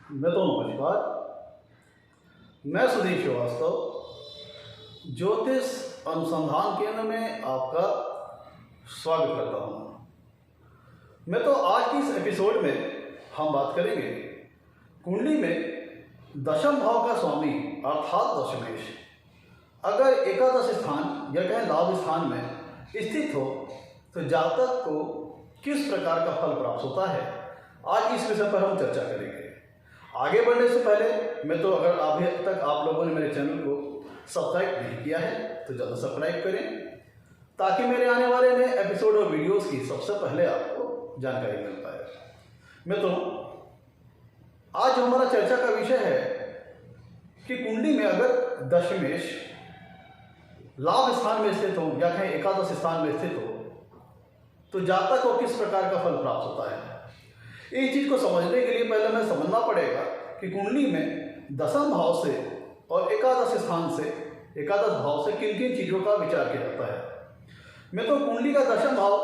नमस्कार। मैं सुधीर श्रीवास्तव ज्योतिष अनुसंधान केंद्र में आपका स्वागत करता हूँ। आज की इस एपिसोड में हम बात करेंगे कुंडली में दशम भाव का स्वामी अर्थात दशमेश अगर एकादश स्थान या कहें लाभ स्थान में स्थित हो तो जातक को किस प्रकार का फल प्राप्त होता है। आज इस विषय पर हम चर्चा करेंगे। आगे बढ़ने से पहले अगर अभी तक आप लोगों ने मेरे चैनल को सब्सक्राइब नहीं किया है तो जल्द सब्सक्राइब करें ताकि मेरे आने वाले नए एपिसोड और वीडियोस की सबसे पहले आपको जानकारी मिल पाए। आज हमारा चर्चा का विषय है कि कुंडली में अगर दशमेश लाभ स्थान में स्थित हो या कहीं एकादश स्थान में स्थित हो तो जातक को किस प्रकार का फल प्राप्त होता है। इस चीज को समझने के लिए पहले हमें समझना पड़ेगा कि कुंडली में दशम भाव से और एकादश स्थान से एकादश भाव से किन किन चीजों का विचार किया जाता है। कुंडली का दशम भाव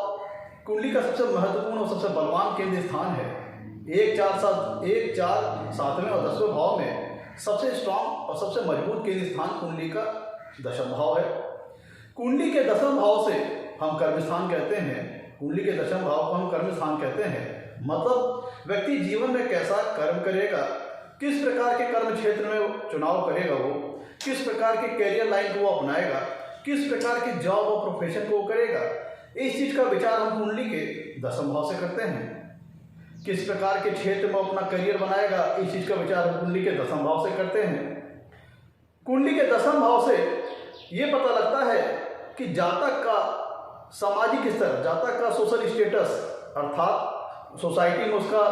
कुंडली का सबसे महत्वपूर्ण और सबसे बलवान केंद्र स्थान है। 1, 4, 7वें और 10वें भाव में सबसे स्ट्रांग और सबसे मजबूत केंद्र स्थान कुंडली का दशम भाव है। कुंडली के दशम भाव से हम कर्म स्थान कहते हैं। कुंडली के दशम भाव को हम कर्म स्थान कहते हैं। मतलब व्यक्ति जीवन में कैसा कर्म करेगा, किस प्रकार के कर्म क्षेत्र में चुनाव करेगा, वो किस प्रकार के कैरियर लाइन को वो अपनाएगा, किस प्रकार के जॉब और प्रोफेशन को वो करेगा, इस चीज का विचार हम कुंडली के दशम भाव से करते हैं। किस प्रकार के क्षेत्र में अपना करियर बनाएगा, इस चीज का विचार हम कुंडली के दशम भाव से करते हैं। कुंडली के दशम भाव से ये पता लगता है कि जातक का सामाजिक स्तर, जातक का सोशल स्टेटस अर्थात सोसाइटी में उसका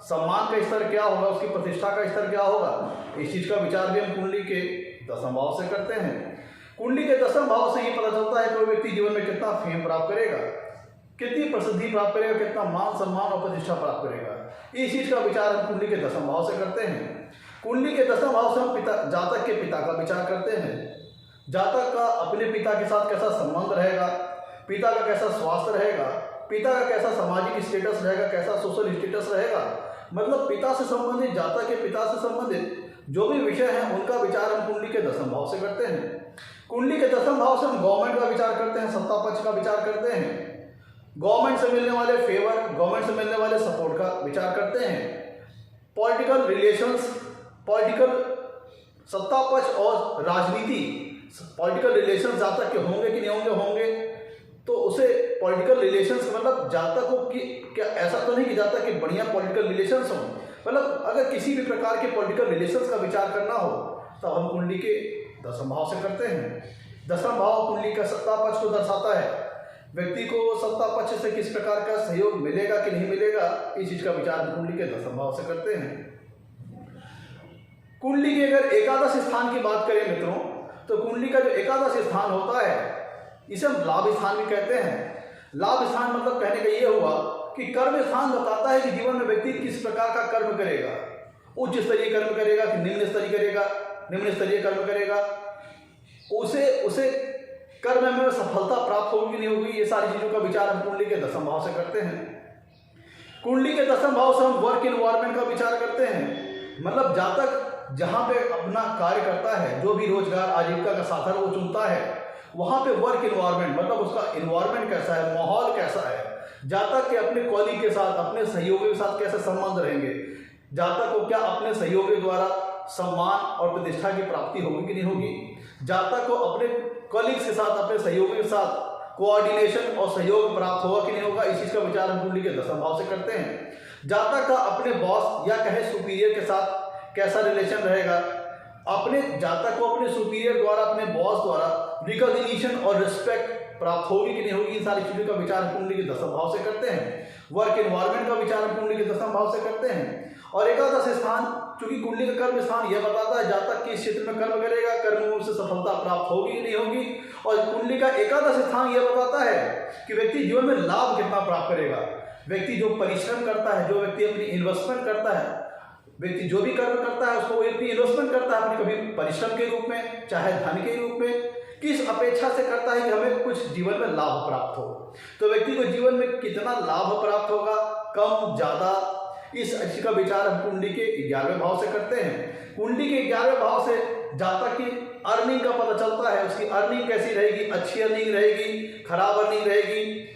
सम्मान का स्तर क्या होगा, उसकी प्रतिष्ठा का स्तर क्या होगा, इस चीज का विचार भी हम कुंडली के दशम भाव से करते हैं। कुंडली के दशम भाव से ये पता चलता है कोई व्यक्ति जीवन में कितना फेम प्राप्त करेगा, कितनी प्रसिद्धि प्राप्त करेगा, कितना मान सम्मान और प्रतिष्ठा प्राप्त करेगा, इस चीज का विचार हम कुंडली के दशम भाव से करते हैं। कुंडली के दशम भाव से हम जातक के पिता का विचार करते हैं। जातक का अपने पिता के साथ कैसा संबंध रहेगा, पिता का कैसा स्वास्थ्य रहेगा, पिता का कैसा सामाजिक स्टेटस रहेगा, कैसा सोशल स्टेटस रहेगा। मतलब पिता से संबंधित, जातक के पिता से संबंधित जो भी विषय हैं उनका विचार हम कुंडली के दशम भाव से करते हैं। कुंडली के दशम भाव से हम गवर्नमेंट का विचार करते हैं, सत्ता पक्ष का विचार करते हैं, गवर्नमेंट से मिलने वाले फेवर, गवर्नमेंट से मिलने वाले सपोर्ट का विचार करते हैं, पॉलिटिकल रिलेशंस, पॉलिटिकल सत्ता पक्ष और राजनीति, पॉलिटिकल रिलेशंस जातक के होंगे कि नहीं होंगे तो उसे पॉलिटिकल रिलेशंस मतलब जातक को कि क्या ऐसा तो नहीं कि जातक के बढ़िया पॉलिटिकल रिलेशंस हों, मतलब अगर किसी भी प्रकार के पॉलिटिकल रिलेशंस का विचार करना हो तो हम कुंडली के दशम भाव से करते हैं। दशम भाव कुंडली का सत्ता पक्ष को दर्शाता है। व्यक्ति को सत्ता पक्ष से किस प्रकार का सहयोग मिलेगा कि नहीं मिलेगा, इस चीज का विचार हम कुंडली के दशम भाव से करते हैं। कुंडली के अगर एकादश स्थान की बात करें मित्रों तो कुंडली का जो एकादश स्थान होता है इसे हम लाभ स्थान भी कहते हैं। लाभ स्थान मतलब कहने का ये हुआ कि कर्म स्थान बताता है कि जीवन में व्यक्ति किस प्रकार का कर्म करेगा, उच्च स्तरीय कर्म करेगा कि निम्न स्तरीय कर्म करेगा, उसे कर्म में सफलता प्राप्त होगी कि नहीं होगी, ये सारी चीजों का विचार हम कुंडली के दशम भाव से करते हैं। कुंडली के दशम भाव से हम वर्क इन्वायरमेंट का विचार करते हैं। मतलब जातक जहां पे अपना कार्य करता है, जो भी रोजगार आजीविका का साधन वो चुनता है, वहां पे वर्क इन्वायरमेंट मतलब उसका इन्वायरमेंट कैसा है, माहौल कैसा है, जातक के अपने कॉलीग के साथ, अपने सहयोगी के साथ कैसे संबंध रहेंगे, जातक को क्या अपने सहयोगी द्वारा सम्मान और प्रतिष्ठा की प्राप्ति होगी कि नहीं होगी, जातक को अपने कॉलीग्स के साथ, अपने सहयोगी के साथ कोऑर्डिनेशन और सहयोग प्राप्त होगा कि नहीं होगा, इस चीज का विचार हम कुंडली के दशम भाव से करते हैं। जातक का अपने बॉस या कहे सुपीरियर के साथ कैसा रिलेशन रहेगा, अपने जातक को अपने सुपीरियर द्वारा, अपने बॉस द्वारा रिकॉग्निशन और रिस्पेक्ट प्राप्त होगी कि नहीं होगी, इन सारी चीजों का विचार हम कुंडली के दशम भाव से करते हैं। वर्क एनवायरनमेंट का विचार हम कुंडली के दशम भाव से करते हैं। और एकादश स्थान, चूंकि कुंडली का कर्म स्थान यह बताता है जातक किस क्षेत्र में कर्म करेगा, कर्म में उससे सफलता प्राप्त होगी कि नहीं होगी, और कुंडली का एकादश स्थान यह बताता है कि व्यक्ति जीवन में लाभ कितना प्राप्त करेगा। व्यक्ति जो परिश्रम करता है, जो व्यक्ति अपनी इन्वेस्टमेंट करता है, व्यक्ति जो भी कर्म करता है उसको वो अपनी इन्वेस्टमेंट करता है, अपनी कभी परिश्रम के रूप में चाहे धन के रूप में, किस अपेक्षा से करता है कि हमें कुछ जीवन में लाभ प्राप्त हो। तो व्यक्ति को जीवन में कितना लाभ प्राप्त होगा, कम ज्यादा, इस का विचार हम कुंडली के 11वें भाव से करते हैं। कुंडली के 11वें भाव से जातक की अर्निंग का पता चलता है, उसकी अर्निंग कैसी रहेगी, अच्छी अर्निंग रहेगी, खराब अर्निंग रहेगी,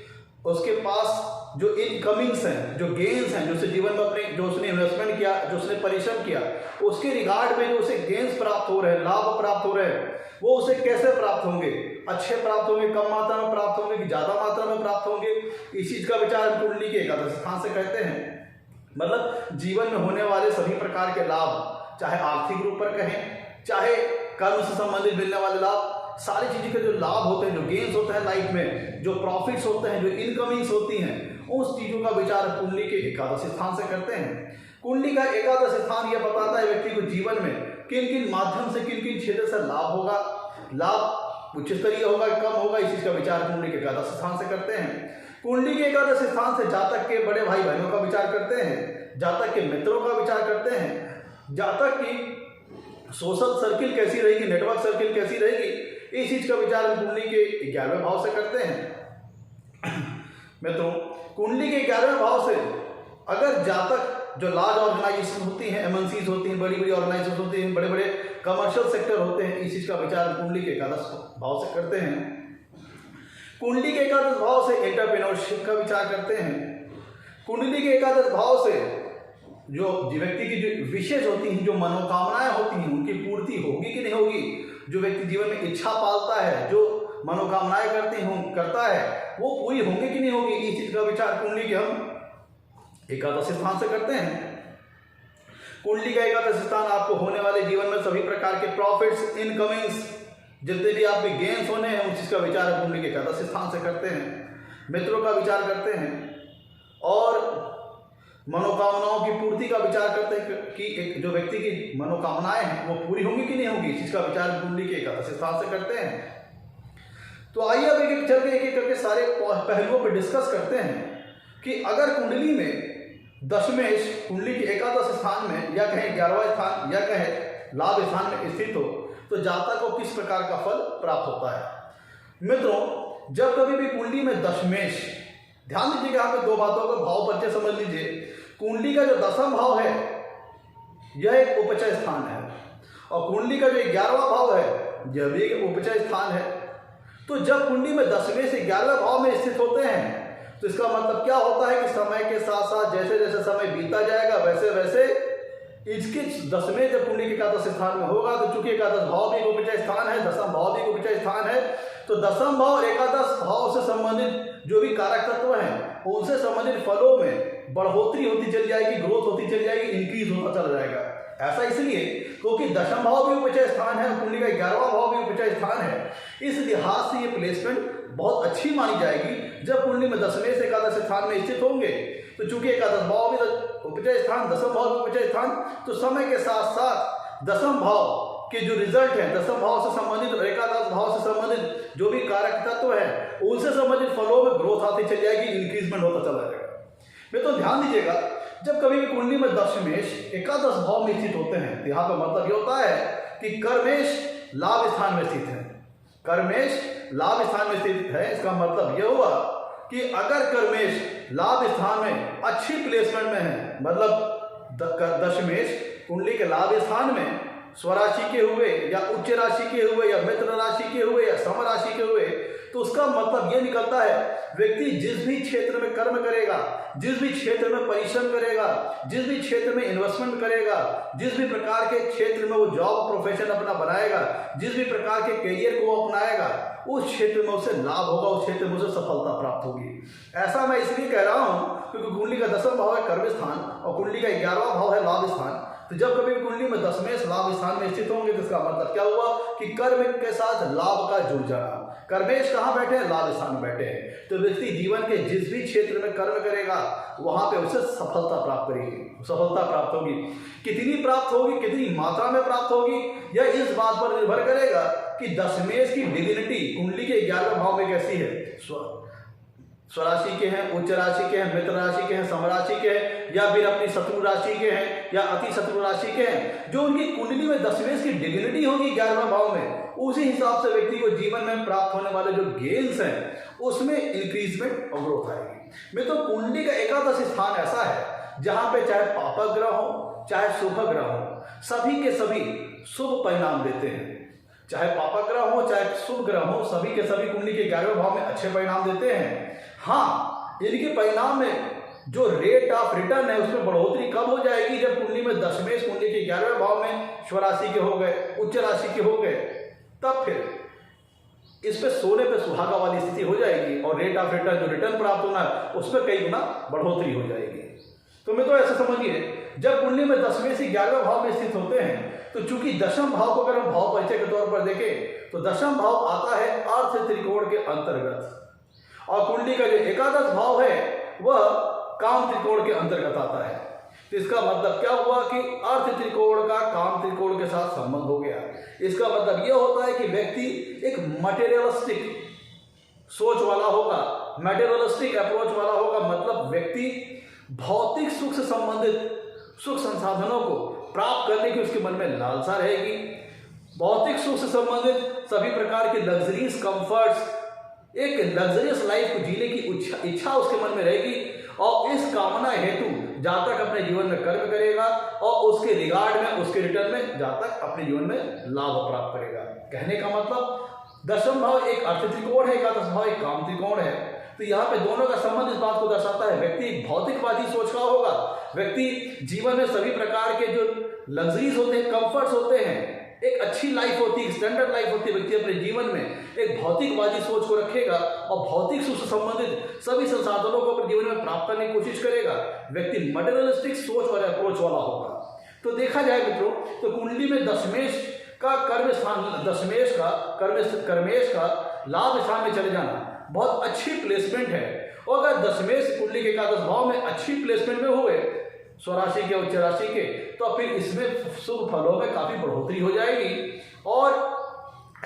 उसके पास जो इनकमिंग्स हैं, जो गेन्स हैं, जो उसे जीवन में अपने जो उसने इन्वेस्टमेंट किया, जो उसने परिश्रम किया, उसके रिगार्ड में जो उसे गेन्स प्राप्त हो रहे हैं, लाभ प्राप्त हो रहे हैं, वो उसे कैसे प्राप्त होंगे, अच्छे प्राप्त होंगे, कम मात्रा में प्राप्त होंगे कि ज़्यादा मात्रा में प्राप्त होंगे, इस चीज़ का विचार हम कुंडली के एकादश स्थान से कहते हैं। मतलब जीवन में होने वाले सभी प्रकार के लाभ, चाहे आर्थिक रूप पर कहें, चाहे कर्म से संबंधित मिलने वाले लाभ, सारी चीज़ों के जो लाभ होते हैं, जो गेन्स होते हैं लाइफ में, जो प्रॉफिट्स होते हैं, जो इनकमिंग्स होती हैं, उस चीज़ों का विचार कुंडली के एकादश स्थान से करते हैं। कुंडली का एकादश स्थान यह बताता है व्यक्ति को जीवन में किन किन माध्यम से, किन किन क्षेत्र से लाभ होगा, लाभ उच्च स्तरीय होगा, कम होगा, इस चीज़ का विचार कुंडली के एकादश स्थान से करते हैं। कुंडली के एकादश स्थान से जातक के बड़े भाई बहनों का विचार करते हैं, जातक के मित्रों का विचार करते हैं, जातक की सोशल सर्किल कैसी रहेगी, नेटवर्क सर्किल कैसी रहेगी, इस चीज का विचार हम कुंडली के 11वें भाव से करते हैं। मित्रों, कुंडली के 11वें भाव से अगर जातक जो लार्ज ऑर्गेनाइजेशन होती हैं, एमएनसीज होती हैं, बड़ी बड़ी ऑर्गेनाइजेशन होती हैं, बड़े बड़े कमर्शियल सेक्टर होते हैं, इस चीज का विचार कुंडली के एकादश भाव से करते हैं। कुंडली के एकादश भाव से एंटरप्रेन्योरशिप का विचार करते हैं। कुंडली के एकादश भाव से जो व्यक्ति की जो विशेष होती हैं, जो मनोकामनाएं होती हैं, उनकी पूर्ति होगी कि नहीं होगी, जो व्यक्ति जीवन में इच्छा पालता है, जो मनोकामनाएं करता है, वो पूरी होंगी कि नहीं होगी, इस चीज का विचार कुंडली के हम एकादश स्थान से करते हैं। कुंडली का एकादश स्थान आपको होने वाले जीवन में सभी प्रकार के प्रॉफिट्स, इनकमिंग्स, जितने भी आपके गेन्स होने हैं, उस चीज का विचार कुंडली के एकादश स्थान से करते हैं। मित्रों का विचार करते हैं और मनोकामनाओं की पूर्ति का विचार करते हैं कि जो व्यक्ति की मनोकामनाएं हैं वो पूरी होंगी कि नहीं होगी, इस चीज का विचार कुंडली के एकादश स्थान से करते हैं। तो आइए अब एक एक करके सारे पहलुओं पर डिस्कस करते हैं कि अगर कुंडली में दशमेश कुंडली के एकादश स्थान में या कहें 11वां स्थान या कहें लाभ स्थान में स्थित हो तो जातक को किस प्रकार का फल प्राप्त होता है। मित्रों, जब कभी भी कुंडली में दशमेश, ध्यान दीजिएगा यहाँ पे दो बातों का भाव परिचय समझ लीजिए। कुंडली का जो 10वां भाव है यह एक उपचय स्थान है और कुंडली का जो 11वां भाव है यह भी एक उपचय स्थान है। तो जब कुंडली में 10वें से 11वें भाव में स्थित होते हैं तो इसका मतलब क्या होता है कि समय के साथ साथ जैसे जैसे समय बीता जाएगा वैसे वैसे इसके 10वें जब कुंडली के एकादश स्थान में होगा तो चूंकि एकादश भाव भी एक उपचय स्थान है, 10वां भाव भी एक उपचय स्थान है, तो 10वां भाव और एकादश भाव से संबंधित जो भी कारक तत्व हैं उनसे संबंधित फलों में बढ़ोतरी होती चली जाएगी, ग्रोथ होती चली जाएगी, इंक्रीज होता चला जाएगा। ऐसा इसलिए क्योंकि 10वां भाव भी उपचय स्थान है, कुंडली का 11वां भाव भी उपचय स्थान है। इस लिहाज से ये प्लेसमेंट बहुत अच्छी मानी जाएगी जब कुंडली में 10वें से एकादश स्थान में स्थित होंगे। तो चूंकि एकादश भाव भी उपचय स्थान, 10वां भाव भी उपचय स्थान, तो समय के साथ साथ 10वां भाव के जो रिजल्ट है, 10वां भाव से संबंधित और एकादश भाव से संबंधित जो भी कारक तत्व है उनसे संबंधित फलों में ग्रोथ आती चली जाएगी, इंक्रीजमेंट होता चला जाएगा। मैं तो ध्यान दीजिएगा, जब कभी भी कुंडली में दशमेश एकादश भाव में स्थित होते हैं तो यहाँ पर मतलब ये होता है कि कर्मेश लाभ स्थान में स्थित है। कर्मेश लाभ स्थान में स्थित है, इसका मतलब यह हुआ कि अगर कर्मेश लाभ स्थान में अच्छी प्लेसमेंट में है, मतलब दशमेश कुंडली के लाभ स्थान में स्वराशि के हुए या उच्च राशि के हुए या मित्र राशि के हुए या सम राशि के हुए, तो उसका मतलब यह निकलता है व्यक्ति जिस भी क्षेत्र में कर्म करेगा, जिस भी क्षेत्र में परिश्रम करेगा, जिस भी क्षेत्र में इन्वेस्टमेंट करेगा, जिस भी प्रकार के क्षेत्र में वो जॉब प्रोफेशन अपना बनाएगा, जिस भी प्रकार के करियर को वो अपनाएगा, उस क्षेत्र में उसे लाभ होगा, उस क्षेत्र में उसे सफलता प्राप्त होगी। ऐसा मैं इसलिए कह रहा हूँ क्योंकि कुंडली का 10वां भाव है कर्म स्थान और कुंडली का 11वां भाव है लाभ स्थान। तो जब कभी कुंडली में 10वें लाभ स्थान में स्थित होंगे तो इसका मतलब क्या हुआ कि कर्म के साथ लाभ का जुड़ जाना। कर्मेश कहाँ बैठे हैं? लाभ स्थान में बैठे हैं। तो व्यक्ति जीवन के जिस भी क्षेत्र में कर्म करेगा वहां पे उसे सफलता प्राप्त करेगी, सफलता प्राप्त होगी। कितनी प्राप्त होगी, कितनी मात्रा में प्राप्त होगी, यह इस बात पर निर्भर करेगा कि दशमेश की डिग्निटी कुंडली के 11वें भाव में कैसी है। स्वराशि के हैं, उच्च राशि के हैं, मित्र राशि के हैं, समराशि के हैं, या फिर अपनी शत्रु राशि के हैं या अति शत्रु राशि के हैं। जो उनकी कुंडली में दशमेश की डिग्निटी होगी 11वें भाव में, उसी हिसाब से व्यक्ति को जीवन में प्राप्त होने वाले जो गेन्स हैं उसमें इंक्रीजमेंट और ग्रोथ आएगी। मैं तो कुंडली का एकादश स्थान ऐसा है जहाँ पे चाहे पापक ग्रह हो चाहे शुभ ग्रह हो, सभी के सभी शुभ परिणाम देते हैं। चाहे पापक ग्रह हो चाहे शुभ ग्रह हो, सभी के सभी कुंडली के 11वें भाव में अच्छे परिणाम देते हैं। हाँ, इनके परिणाम में जो रेट ऑफ रिटर्न है उसमें बढ़ोतरी कब हो जाएगी, जब कुंडली में दशमेश कुंडली के 11वें भाव में स्वराशि के हो गए, उच्च राशि के हो गए, तब फिर इस पे सोने पे सुहागा वाली स्थिति हो जाएगी और रेट ऑफ रिटर्न जो रिटर्न प्राप्त होना है उसमें कई गुना बढ़ोतरी हो जाएगी। तो मैं तो ऐसा समझिए, जब कुंडली में दशमें से 11वें भाव में स्थित होते हैं तो चूंकि दशम भाव को अगर हम भाव परिचय के तौर पर देखें तो दशम भाव आता है अर्थ त्रिकोण के अंतर्गत और कुंडली का जो एकादश भाव है वह काम त्रिकोण के अंतर्गत आता है। तो इसका मतलब क्या हुआ कि अर्थ त्रिकोण का काम त्रिकोण के साथ संबंध हो गया। इसका मतलब यह होता है कि व्यक्ति एक मटेरियलिस्टिक सोच वाला होगा, मटेरियलिस्टिक अप्रोच वाला होगा। मतलब व्यक्ति भौतिक सुख से संबंधित सुख संसाधनों को प्राप्त करने की उसके मन में लालसा रहेगी। भौतिक सुख से संबंधित सभी प्रकार के लग्जरीज कंफर्ट्स, एक लग्जरियस लाइफ को जीने की इच्छा उसके मन में रहेगी और इस कामना हेतु जहाँ तक अपने जीवन में कर्म करेगा और उसके रिगार्ड में, उसके रिटर्न में जहाँ तक अपने जीवन में लाभ प्राप्त करेगा। कहने का मतलब दशम भाव एक अर्थ त्रिकोण है, एकादश भाव एक काम त्रिकोण है। तो यहाँ पे दोनों का संबंध इस बात को दर्शाता है। व्यक्ति भौतिकवादी सोच का होगा, व्यक्ति जीवन में सभी प्रकार के जो लग्जरीज होते हैं, कंफर्ट्स होते हैं, एक अच्छी लाइफ होती है, स्टैंडर्ड लाइफ होती है, व्यक्ति अपने जीवन में एक भौतिकवादी सोच को रखेगा और भौतिक सुख से संबंधित सभी संसाधनों को अपने जीवन में प्राप्त करने की कोशिश करेगा। व्यक्ति मटेरियलिस्टिक सोच और अप्रोच वाला होगा। तो देखा जाए मित्रों, तो कुंडली में दशमेश का कर्म स्थान, दशमेश का कर्मेश का लाभ स्थान में चले जाना बहुत अच्छी प्लेसमेंट है। और अगर दशमेश कुंडली के एकादश भाव में अच्छी प्लेसमेंट में हुए, स्वराशि के, उच्च राशि के, तो फिर इसमें शुभ फलों में काफी बढ़ोतरी हो जाएगी। और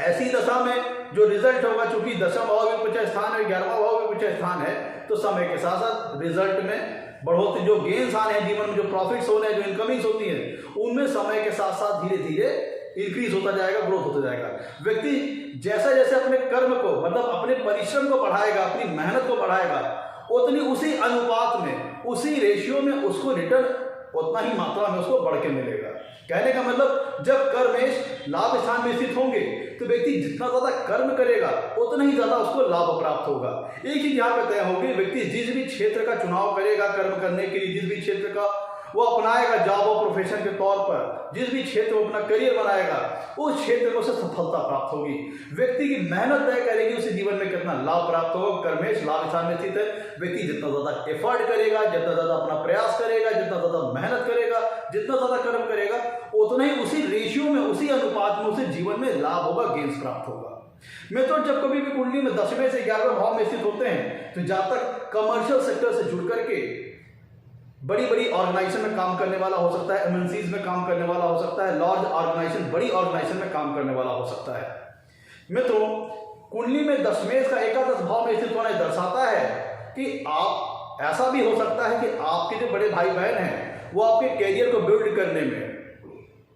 ऐसी दशा में जो रिजल्ट होगा, चूंकि दशम भाव में कुछ स्थान है, 11वां भाव में कुछ स्थान है, तो समय के साथ साथ रिजल्ट में बढ़ोतरी, जो गेन्स आने हैं जीवन में, जो प्रॉफिट्स होने हैं, जो इनकमिंग्स होती है, उनमें समय के साथ साथ धीरे धीरे इंक्रीज होता जाएगा, ग्रोथ होता जाएगा। व्यक्ति जैसे जैसे अपने कर्म को, मतलब अपने परिश्रम को बढ़ाएगा, अपनी मेहनत को बढ़ाएगा, उतनी उसी अनुपात में, उसी रेशियो में उसको रिटर्न उतना ही मात्रा में उसको बढ़ के मिलेगा। कहने का मतलब जब कर्मेश लाभ स्थान में स्थित होंगे तो व्यक्ति जितना ज्यादा कर्म करेगा उतना ही ज्यादा उसको लाभ प्राप्त होगा। एक चीज यहाँ पे तय होगी, व्यक्ति जिस भी क्षेत्र का चुनाव करेगा कर्म करने के लिए, जिस भी क्षेत्र का वो अपनाएगा जॉब और प्रोफेशन के तौर पर, जिस भी क्षेत्र में अपना करियर बनाएगा, उस क्षेत्र में उसे सफलता प्राप्त होगी। व्यक्ति की मेहनत तय करेगी उसे जीवन में कितना लाभ प्राप्त होगा। कर्मेश लाभ स्थान में स्थित है, व्यक्ति जितना ज्यादा एफर्ट करेगा, जितना ज्यादा अपना प्रयास करेगा, जितना ज्यादा मेहनत करेगा, जितना ज्यादा कर्म करेगा, उतना ही उसी रेशियो में, उसी अनुपात में उसे जीवन में लाभ होगा, गेन्स प्राप्त होगा। मित्रों, जब कभी भी कुंडली में 10वें से 11वें भाव में स्थित होते हैं तो जहां तक कमर्शियल सेक्टर से जुड़ करके बड़ी बड़ी ऑर्गेनाइजेशन में काम करने वाला हो सकता है, एमएनसीज में काम करने वाला हो सकता है, लार्ज ऑर्गेनाइजेशन, बड़ी ऑर्गेनाइजेशन में काम करने वाला हो सकता है। मित्रों, कुंडली में दशमेश का एकादश भाव में स्थित होना दर्शाता है कि आप, ऐसा भी हो सकता है कि आपके जो बड़े भाई बहन हैं वो आपके कैरियर को बिल्ड करने में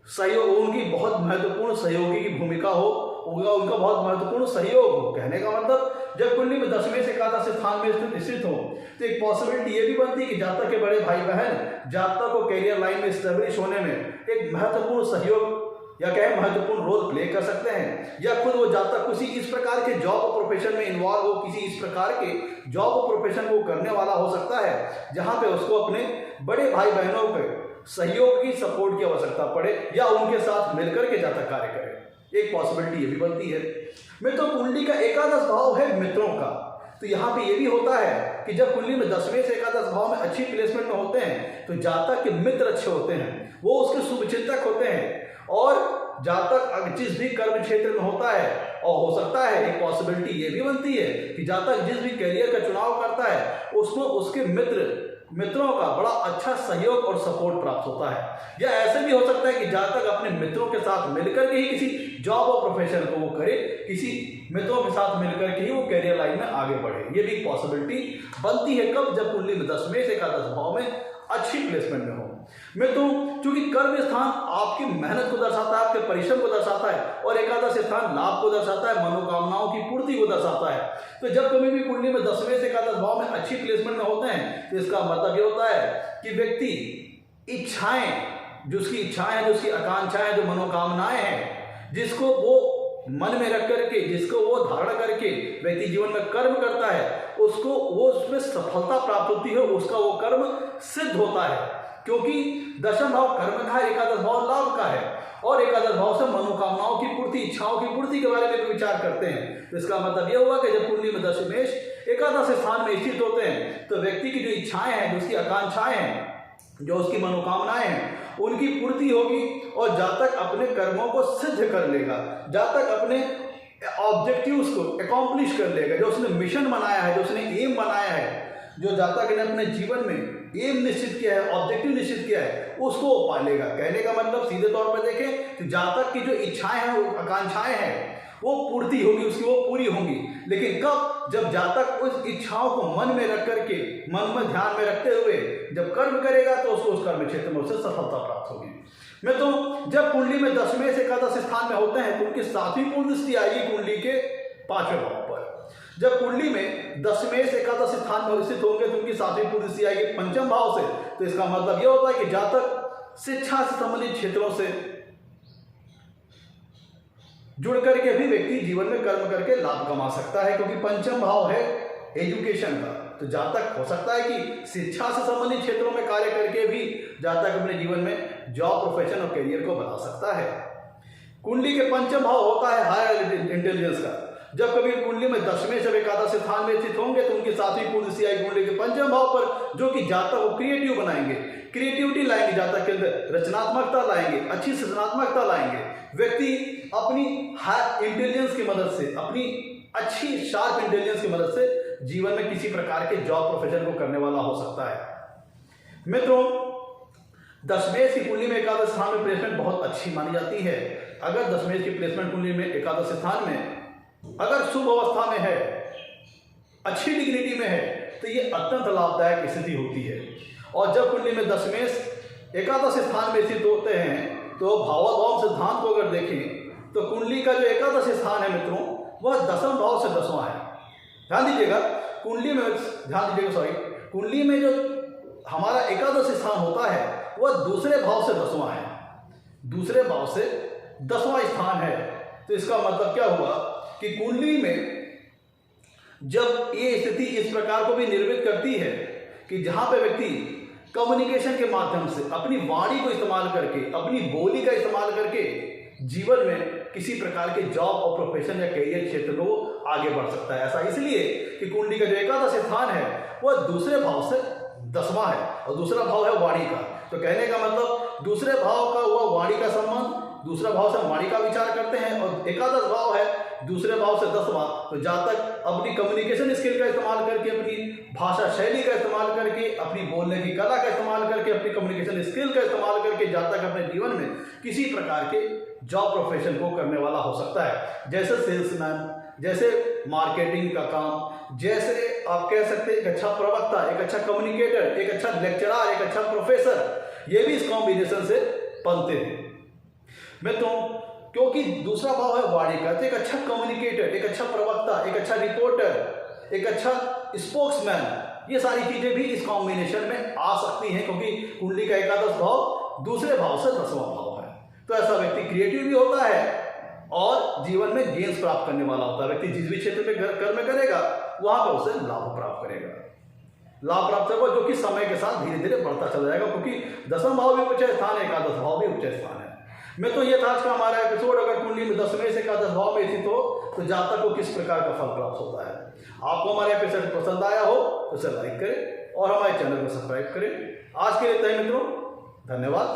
सहयोग, उनकी बहुत महत्वपूर्ण सहयोगी की भूमिका हो, उनका बहुत महत्वपूर्ण सहयोग हो। कहने का मतलब जब कुंडली में 10वें से एकादश स्थान में स्थित हो तो एक पॉसिबिलिटी ये भी बनती है कि जातक के बड़े भाई बहन जातक को कैरियर लाइन में स्टेब्लिश होने में एक महत्वपूर्ण सहयोग या कहें महत्वपूर्ण रोल प्ले कर सकते हैं, या खुद वो जातक किसी इस प्रकार के जॉब और प्रोफेशन में इन्वॉल्व हो, किसी इस प्रकार के जॉब और प्रोफेशन को करने वाला हो सकता है जहां पे उसको अपने बड़े भाई बहनों के सहयोग की, सपोर्ट की आवश्यकता पड़े या उनके साथ मिलकर के जातक कार्य करे। एक पॉसिबिलिटी ये भी बनती है। मित्रों, कुंडली का एकादश भाव है मित्रों का, तो यहाँ पे ये भी होता है कि जब कुंडली में 10वें से एकादश भाव में अच्छी प्लेसमेंट में होते हैं तो जातक के मित्र अच्छे होते हैं, वो उसके शुभचिंतक होते हैं, और जातक जिस भी कर्म क्षेत्र में होता है, और हो सकता है एक पॉसिबिलिटी ये भी बनती है कि जातक जिस भी करियर का चुनाव करता है उसको उसके मित्रों का बड़ा अच्छा सहयोग और सपोर्ट प्राप्त होता है, या ऐसे भी हो सकता है कि जातक अपने मित्रों के साथ मिलकर के ही किसी जॉब और प्रोफेशन को वो करे, किसी मित्रों के साथ मिलकर के ही वो कैरियर लाइन में आगे बढ़े। ये भी पॉसिबिलिटी बनती है कब, जब कुंडली में 10वें से एकादश भाव में अच्छी प्लेसमेंट में हो। मित्रों, चूंकि कर्म स्थान आपकी मेहनत को दर्शाता है, आपके परिश्रम को दर्शाता है, और एकादश स्थान लाभ को दर्शाता है, मनोकामनाओं की पूर्ति को दर्शाता है। तो जब कभी भी कुंडली में 10वें से एकादश भाव में अच्छी प्लेसमेंट में होते हैं, तो इसका मतलब ये होता है कि व्यक्ति इच्छाएं, जो उसकी इच्छाएं हैं, जो उसकी आकांक्षाएं, जो मनोकामनाएं हैं, जिसको वो मन में रख करके, जिसको वो धारण करके व्यक्ति जीवन में कर्म करता है, उसको वो उसमें सफलता प्राप्त होती है, उसका वो कर्म सिद्ध होता है। क्योंकि दशम भाव कर्म का है, एकादश भाव लाभ का है, और एकादश भाव से मनोकामनाओं की पूर्ति, इच्छाओं की पूर्ति के बारे में भी विचार करते हैं। तो इसका मतलब यह हुआ कि जब कुंडली में दशमेश एकादश स्थान में स्थित होते हैं, तो व्यक्ति की जो इच्छाएं हैं, जो उसकी आकांक्षाएं हैं, जो उसकी मनोकामनाएं हैं, उनकी पूर्ति होगी, और जब तक अपने कर्मों को सिद्ध कर लेगा, जब तक अपने ऑब्जेक्टिव्स को अकॉम्प्लिश कर लेगा, जो उसने मिशन बनाया है, जो उसने एम बनाया है, जो जब तक ने अपने जीवन में एम निश्चित किया है, ऑब्जेक्टिव निश्चित किया है, उसको वो पालेगा। कहने का मतलब सीधे तौर पर देखें तो जब तक की जो इच्छाएं हैं, वो आकांक्षाएं हैं, वो पूर्ति होगी, उसकी वो पूरी होंगी। लेकिन कब? जब तक उस इच्छाओं को मन में रख करके, मन में ध्यान में रखते हुए जब कर्म करेगा, तो उसको उस कर्म क्षेत्र में उससे सफलता प्राप्त होगी। मैं तो जब कुंडली में 10वें से एकादश स्थान में होते हैं, तो उनकी 7वीं पूर्ण दृष्टि आएगी कुंडली के 5वें भाव पर। जब कुंडली में 10वें से एकादश स्थान में स्थित होंगे, तो उनकी 7वीं पूर्ण दृष्टि आएगी 5वें भाव से। तो इसका मतलब यह होता है कि जब तक शिक्षा से संबंधित क्षेत्रों से जुड़ करके भी व्यक्ति जीवन में कर्म करके लाभ कमा सकता है, क्योंकि 5वां भाव है एजुकेशन का। तो जहाँ तक हो सकता है कि शिक्षा से संबंधित क्षेत्रों में कार्य करके भी जहाँ तक अपने जीवन में जॉब, प्रोफेशन और करियर को बना सकता है। कुंडली के 5वां भाव होता है हायर इंटेलिजेंस का। जब कभी कुंडली में 10वें से एकादश स्थान में स्थित होंगे, तो उनकी 7वीं पूर्ण दृष्टि आएगी कुंडली के 5वें भाव पर, जो कि जहाँ तक वो क्रिएटिव बनाएंगे, क्रिएटिविटी लाएंगे, जहाँ तक के अंदर रचनात्मकता लाएंगे, अच्छी सृजनात्मकता लाएंगे। व्यक्ति अपनी हाई इंटेलिजेंस की मदद से, अपनी अच्छी शार्प इंटेलिजेंस की मदद से जीवन में किसी प्रकार के जॉब, प्रोफेशन को करने वाला हो सकता है। मित्रों, 10वें की कुंडली में एकादश स्थान में प्लेसमेंट बहुत अच्छी मानी जाती है। अगर 10वें की प्लेसमेंट कुंडली में एकादश स्थान में अगर शुभ अवस्था में है, अच्छी डिग्निटी में है, तो ये अत्यंत लाभदायक स्थिति होती है। और जब कुंडली में 10वें एकादश स्थान में स्थित होते हैं, तो भावाभाव सिद्धांत को अगर देखें, तो कुंडली का जो एकादश स्थान है मित्रों, वह 10वें भाव से 10वां है। ध्यान दीजिएगा, कुंडली में कुंडली में जो हमारा एकादश स्थान होता है, वह दूसरे भाव से 10वां है, दूसरे भाव से 10वां स्थान है। तो इसका मतलब क्या हुआ कि कुंडली में जब ये स्थिति इस प्रकार को भी निर्मित करती है कि जहां पे व्यक्ति कम्युनिकेशन के माध्यम से अपनी वाणी को इस्तेमाल करके, अपनी बोली का इस्तेमाल करके जीवन में किसी प्रकार के जॉब और प्रोफेशन या करियर क्षेत्र को आगे बढ़ सकता है। ऐसा इसलिए कि कुंडली का जो एकादश स्थान है, वह दूसरे भाव से 10वां है, और दूसरा भाव है वाणी का। तो कहने का मतलब दूसरे भाव का हुआ वाणी का संबंध, दूसरा भाव से हम वाणी का विचार करते हैं, और एकादश भाव है दूसरे भाव से 10वां। तो जहाँ तक अपनी कम्युनिकेशन स्किल का इस्तेमाल करके, अपनी भाषा शैली का इस्तेमाल करके, अपनी बोलने की कला का इस्तेमाल करके, अपनी कम्युनिकेशन स्किल का इस्तेमाल करके जहाँ तक अपने जीवन में किसी प्रकार के जॉब, प्रोफेशन को करने वाला हो सकता है। जैसे सेल्समैन, जैसे मार्केटिंग का काम, जैसे आप कह सकते हैं एक अच्छा प्रवक्ता, एक अच्छा कम्युनिकेटर, एक अच्छा लेक्चरर, एक अच्छा प्रोफेसर, ये भी इस कॉम्बिनेशन से बनते हैं। मैं तो क्योंकि दूसरा भाव है वाणी का, तो एक अच्छा कम्युनिकेटर, एक अच्छा प्रवक्ता, एक अच्छा रिपोर्टर, एक अच्छा स्पोक्समैन, ये सारी चीजें भी इस कॉम्बिनेशन में आ सकती हैं, क्योंकि कुंडली का एकादश भाव दूसरे भाव से 10वां भाव है। तो ऐसा व्यक्ति क्रिएटिव भी होता है और जीवन में गेन्स प्राप्त करने वाला होता है। व्यक्ति जिस भी क्षेत्र में कर्म करेगा, वहां पर उसे लाभ प्राप्त करेगा, लाभ प्राप्त होगा, जो कि समय के साथ धीरे धीरे बढ़ता चला जाएगा, क्योंकि 10वां भाव भी उच्च स्थान है, एकादश भाव भी उच्च स्थान है। मैं तो ये था आज का हमारा एपिसोड। अगर कुंडली में 10वें से एकादश भाव में स्थित हो, तो जहाँ तक वो किस प्रकार का फल प्राप्त होता है। आपको हमारा एपिसोड पसंद आया हो तो इसे लाइक करें और हमारे चैनल को सब्सक्राइब करें। आज के लिए इतना ही मित्रों, धन्यवाद।